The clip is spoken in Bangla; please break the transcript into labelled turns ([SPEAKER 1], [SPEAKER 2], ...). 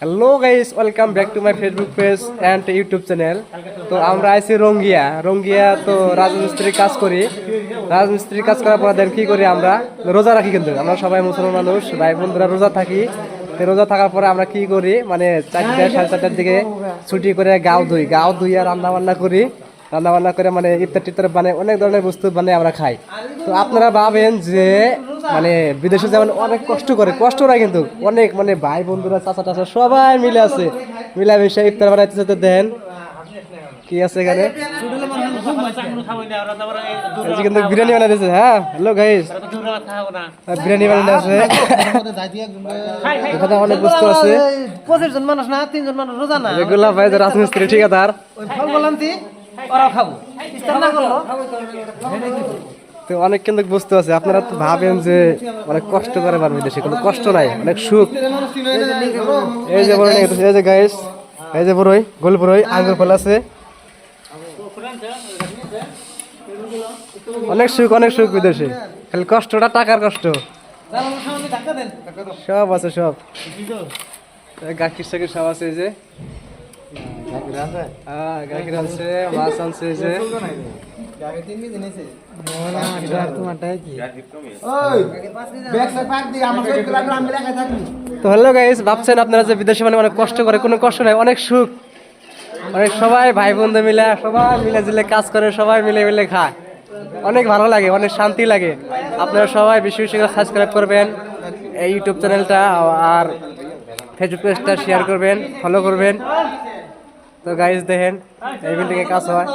[SPEAKER 1] Hello guys, welcome back to my Facebook page and YouTube channel. তো আমরা আইছি রঙ্গিয়া তো রাজমিস্ত্রির কাজ করি। রাজমিস্ত্রির কাজ করার পর দেন কি করি, আমরা রোজা রাখি। কিন্তু আমরা সবাই মুসলমান মানুষ, ভাই বন্ধুরা রোজা থাকি। তো রোজা থাকার পরে আমরা কি করি, মানে 4টা সাড়ে 4টার দিকে ছুটি করে গাও ধুই আর রান্না বান্না করি। রান্না বান্না করে মানে ইফতার টিফতার মানে অনেক ধরনের বস্তু মানে আমরা খাই। তো আপনারা ভাবেন যে মানে বিদেশে যেমন অনেক কষ্ট করে কিন্তু অনেক মানে ভাই বন্ধুরা চাচা টাচা সবাই মিলে আছে, মিলামিশা ইফতার বানাইতে দেন। কি আছে এখানে, কিন্তু বিরিয়ানি বানাইতেছে। হ্যাঁ হ্যালো গাইস, বিরিয়ানি বানানো আছে, এখানে অনেক বস্তু আছে।
[SPEAKER 2] 25 জন মানুষ না, 3 জন মানুষ রোজা না,
[SPEAKER 1] এগুলা ভাই রাজমিস্ত্রি ঠিকাদার।
[SPEAKER 2] ওই ফল বলান্তি ওরা খাবো, ইফতার না করলো।
[SPEAKER 1] তো অনেক কিন্তু বস্তু আছে। আপনারা তো ভাবেন যে অনেক কষ্ট করে পারবে, দেশে কোনো কষ্ট নাই, অনেক সুখ। এই যে বড়ই, এই যে গাইস, এই যে বড়ই, গোল বড়ই, আঙ্গুর ফল আছে। অনেক সুখ বিদেশে, খালি কষ্টটা টাকার কষ্ট। সব আছে, সব গাখির সাকির সব আছে। এই যে গাখির আছে, মাছ আনছে। এই যে তো হ্যালো গাইস, ভাবছেন আপনারা যে বিদেশে মানে অনেক কষ্ট করে, কোনো কষ্ট নাই, অনেক সুখ। অনেক সবাই ভাই বন্ধু মিলে, সবাই মিলে জিলে কাজ করে, সবাই মিলে খায়, অনেক ভালো লাগে, অনেক শান্তি লাগে। আপনারা সবাই বেশি বেশি করে সাবস্ক্রাইব করবেন এই ইউটিউব চ্যানেলটা, আর ফেসবুক পেজটা শেয়ার করবেন, ফলো করবেন। তো গাইস দেখেন এই বিল্ডিং এ কাজ হয়।